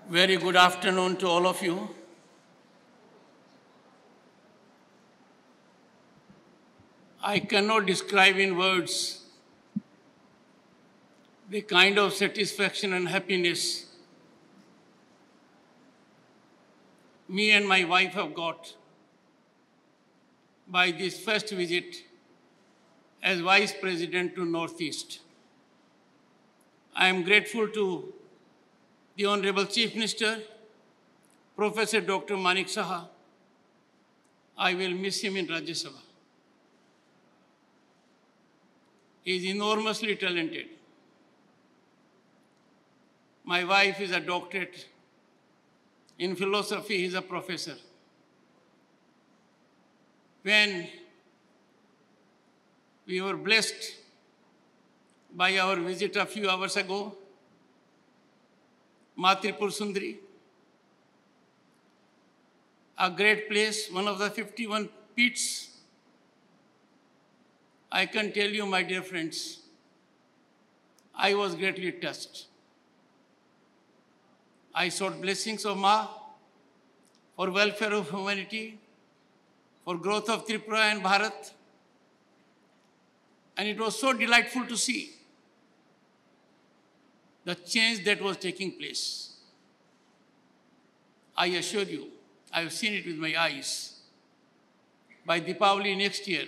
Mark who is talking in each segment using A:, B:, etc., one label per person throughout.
A: Very good afternoon to all of you. I cannot describe in words the kind of satisfaction and happiness me and my wife have got by this first visit as Vice President to Northeast. I am grateful to the Honorable Chief Minister, Professor Dr. Manik Saha. I will miss him in Rajya Sabha. He is enormously talented. My wife is a doctorate in philosophy. He is a professor. When we were blessed by our visit a few hours ago, Tripura Sundari, a great place, one of the 51 peats. I can tell you, my dear friends, I was greatly touched. I sought blessings of Ma for welfare of humanity, for growth of Tripura and Bharat. And it was so delightful to see the change that was taking place. I assure you, I have seen it with my eyes. By Deepavali next year,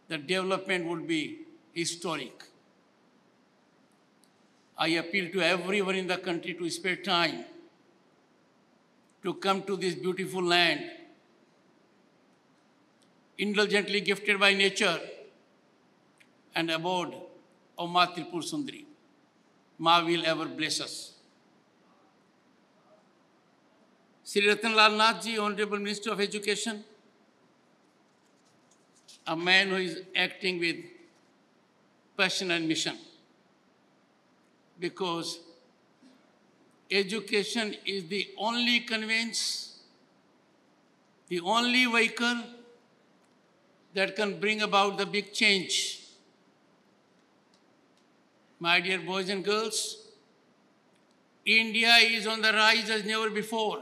A: the development would be historic. I appeal to everyone in the country to spare time to come to this beautiful land, indulgently gifted by nature and abode of Ma Tripura Sundari. Ma will ever bless us. Sri Ratanlal Nath Ji, Honorable Minister of Education, a man who is acting with passion and mission, because education is the only conveyance, the only vehicle that can bring about the big change. My dear boys and girls, India is on the rise as never before.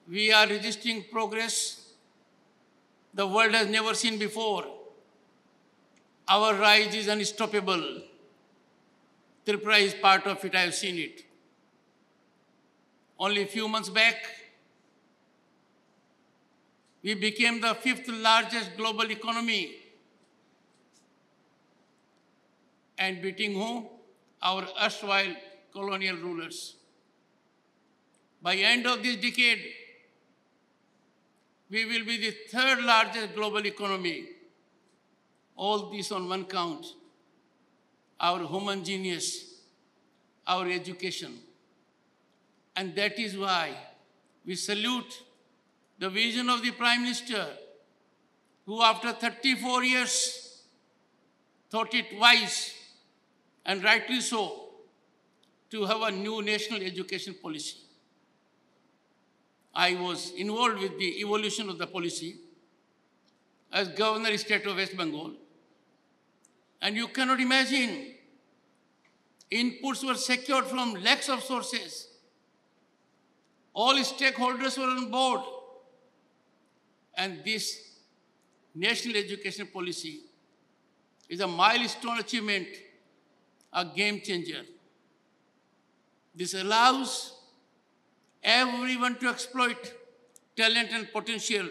A: We are registering progress the world has never seen before. Our rise is unstoppable. Tripura is part of it, I have seen it. Only a few months back, we became the 5th largest global economy. And beating whom? Our erstwhile colonial rulers. By end of this decade, we will be the 3rd largest global economy. All this on one count. Our human genius, our education. And that is why we salute the vision of the Prime Minister, who after 34 years thought it wise, and rightly so, to have a new national education policy. I was involved with the evolution of the policy as Governor State of West Bengal. And you cannot imagine, inputs were secured from lakhs of sources. All stakeholders were on board. And this national education policy is a milestone achievement, a game changer. This allows everyone to exploit talent and potential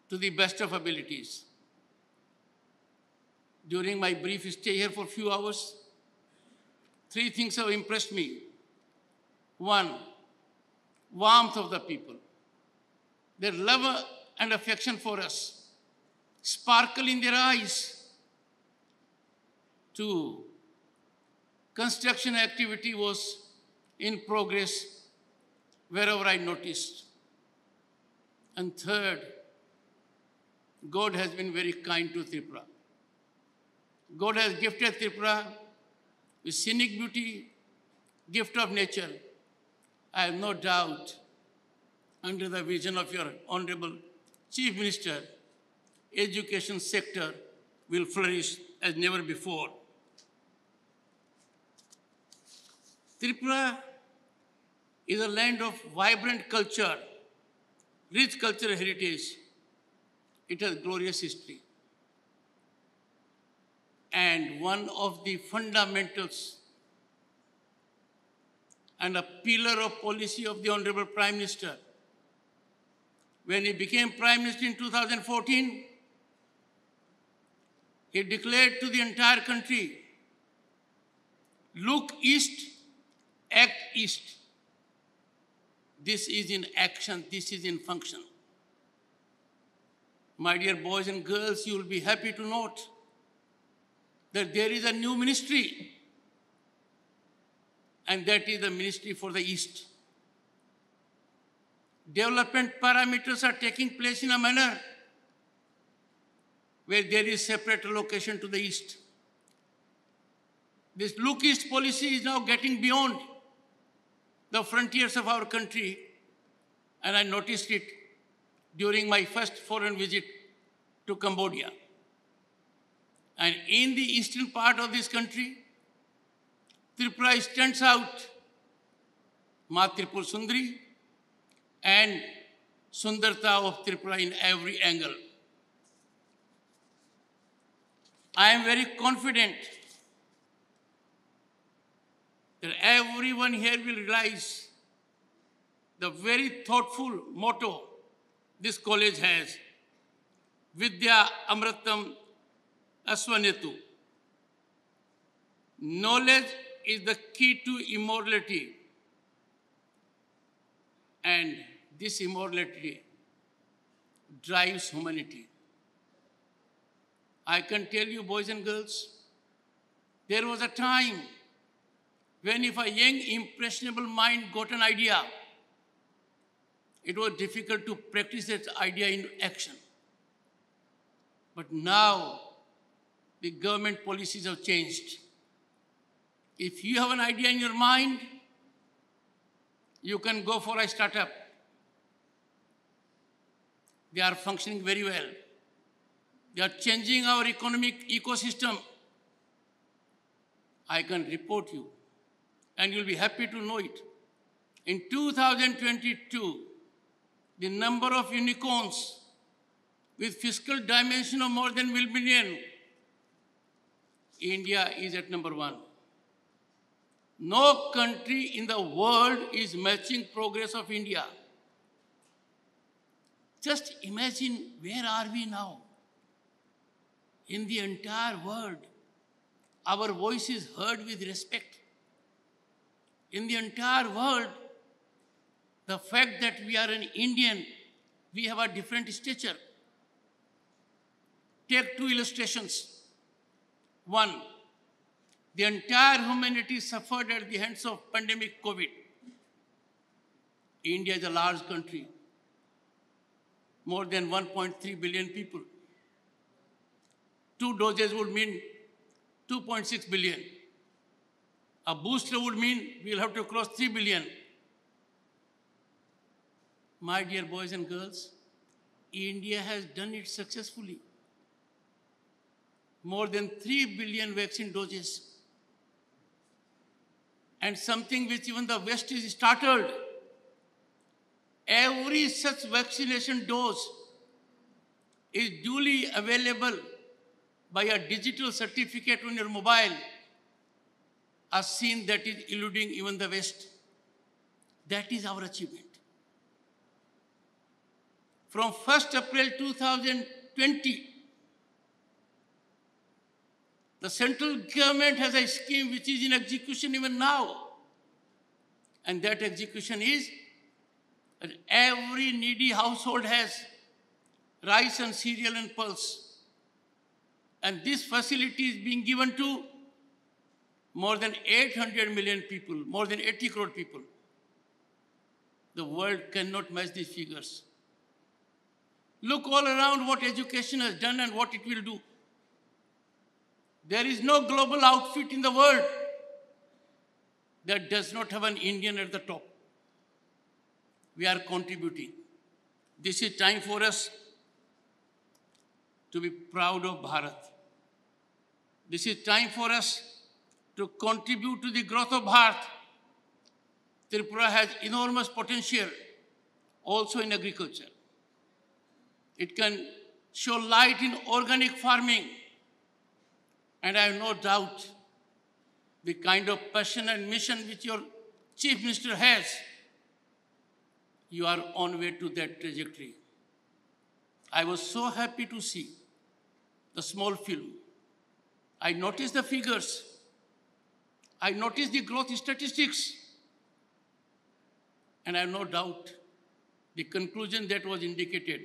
A: to the best of abilities. During my brief stay here for a few hours, 3 things have impressed me. 1, warmth of the people. Their love and affection for us, sparkle in their eyes. 2, construction activity was in progress wherever I noticed. And 3rd, God has been very kind to Tripura. God has gifted Tripura with scenic beauty, gift of nature. I have no doubt, under the vision of your Honorable Chief Minister, education sector will flourish as never before. Tripura is a land of vibrant culture, rich cultural heritage. It has glorious history. And one of the fundamentals and a pillar of policy of the Honorable Prime Minister, when he became Prime Minister in 2014, he declared to the entire country, look east, act east. This is in action, this is in function. My dear boys and girls, you will be happy to note that there is a new ministry, and that is the Ministry for the East. Development parameters are taking place in a manner where there is separate allocation to the East. This look East policy is now getting beyond the frontiers of our country, and I noticed it during my first foreign visit to Cambodia. And in the eastern part of this country, Tripura stands out, Ma Tripur Sundari, and Sundarta of Tripura in every angle. I am very confident that everyone here will realize the very thoughtful motto this college has, Vidya Amritam Aswanetu. Knowledge is the key to immortality, and this immortality drives humanity. I can tell you, boys and girls, there was a time when if a young, impressionable mind got an idea, it was difficult to practice that idea in action. But now, the government policies have changed. If you have an idea in your mind, you can go for a startup. They are functioning very well. They are changing our economic ecosystem. I can report you, and you'll be happy to know it. In 2022, the number of unicorns with fiscal dimension of more than 1 billion, India is at number 1. No country in the world is matching progress of India. Just imagine, where are we now? In the entire world, our voice is heard with respect. In the entire world, the fact that we are an Indian, we have a different stature. Take 2 illustrations. One, the entire humanity suffered at the hands of pandemic COVID. India is a large country, more than 1.3 billion people. 2 doses would mean 2.6 billion. A booster would mean we'll have to cross 3 billion. My dear boys and girls, India has done it successfully. More than 3 billion vaccine doses. And something which even the West is startled. Every such vaccination dose is duly available by a digital certificate on your mobile, a scene that is eluding even the West. That is our achievement. From 1st April 2020, the central government has a scheme which is in execution even now. And that execution is that every needy household has rice and cereal and pulse. And this facility is being given to more than 800 million people, more than 80 crore people. The world cannot match these figures. Look all around what education has done and what it will do. There is no global outfit in the world that does not have an Indian at the top. We are contributing. This is time for us to be proud of Bharat. This is time for us to contribute to the growth of Bharat. Tripura has enormous potential also in agriculture. It can show light in organic farming. And I have no doubt the kind of passion and mission which your Chief Minister has, you are on way to that trajectory. I was so happy to see the small film. I noticed the figures. I noticed the growth statistics. And I have no doubt the conclusion that was indicated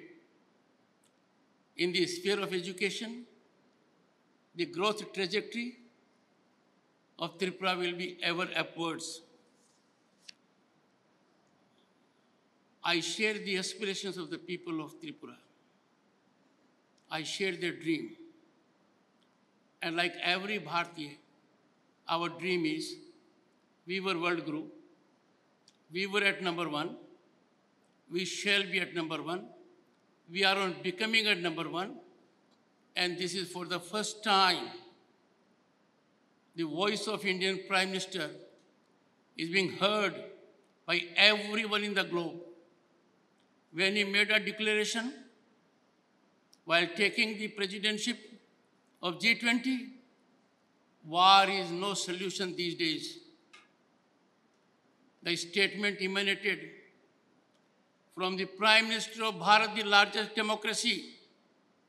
A: in the sphere of education, the growth trajectory of Tripura will be ever upwards. I share the aspirations of the people of Tripura. I share their dream. And like every Bharatiya, our dream is, we were World Guru, we were at number 1, we shall be at number 1, we are on becoming at number 1, and this is for the first time the voice of Indian Prime Minister is being heard by everyone in the globe. When he made a declaration while taking the presidency of G20, war is no solution these days. The statement emanated from the Prime Minister of Bharat, the largest democracy,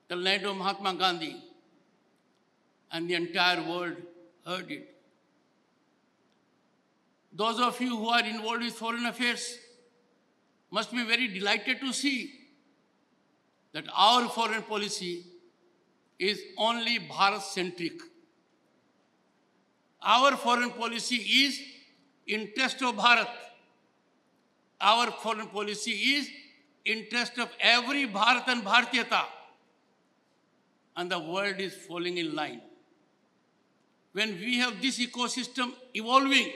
A: the land of Mahatma Gandhi, and the entire world heard it. Those of you who are involved with foreign affairs must be very delighted to see that our foreign policy is only Bharat-centric. Our foreign policy is interest of Bharat. Our foreign policy is interest of every Bharat and Bharatiyata. And the world is falling in line. When we have this ecosystem evolving,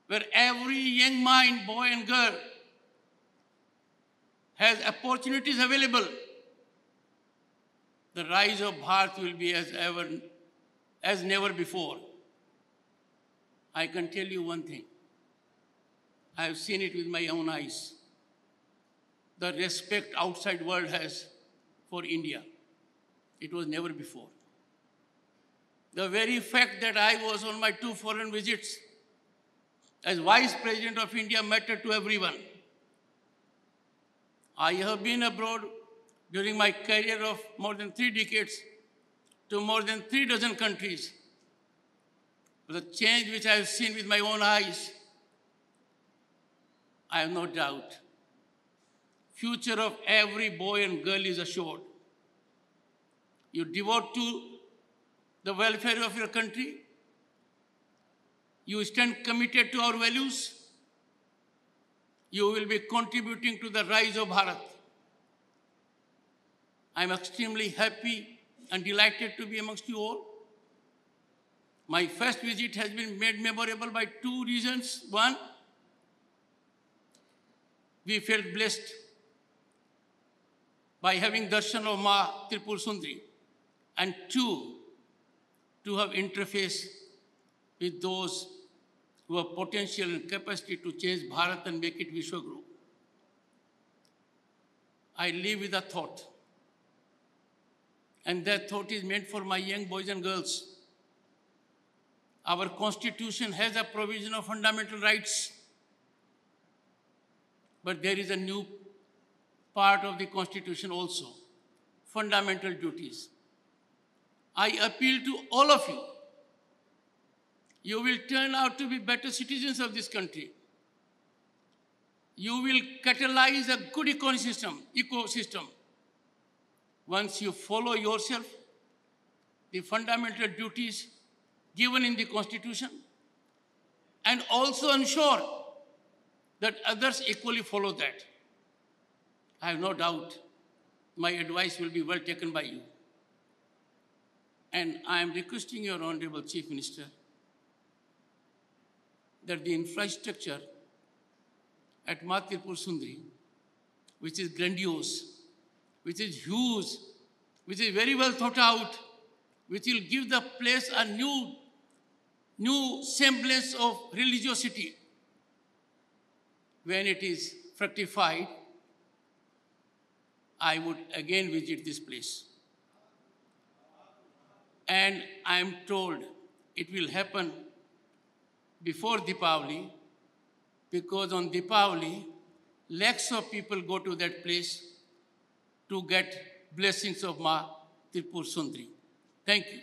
A: where every young mind, boy and girl, has opportunities available, the rise of Bharat will be as never before. I can tell you one thing. I have seen it with my own eyes. The respect outside world has for India. It was never before. The very fact that I was on my 2 foreign visits as Vice President of India mattered to everyone. I have been abroad during my career of more than 3 decades to more than 3 dozen countries. The change which I have seen with my own eyes, I have no doubt. Future of every boy and girl is assured. You devote to the welfare of your country. You stand committed to our values. You will be contributing to the rise of Bharat. I am extremely happy and delighted to be amongst you all. My first visit has been made memorable by 2 reasons. One, we felt blessed by having darshan of Ma Tripura Sundari. And 2, to have interface with those who have potential and capacity to change Bharat and make it Vishwaguru. I live with a thought. And that thought is meant for my young boys and girls. Our Constitution has a provision of fundamental rights. But there is a new part of the Constitution also, fundamental duties. I appeal to all of you. You will turn out to be better citizens of this country. You will catalyze a good ecosystem. Once you follow yourself, the fundamental duties given in the Constitution, and also ensure that others equally follow that. I have no doubt my advice will be well taken by you. And I am requesting your Honorable Chief Minister that the infrastructure at Ma Tripura Sundari, which is grandiose, which is huge, which is very well thought out, which will give the place a new semblance of religiosity, when it is fructified, I would again visit this place. And I am told it will happen before Deepavali, because on Deepavali, lakhs of people go to that place to get blessings of Ma Tripur Sundari. Thank you.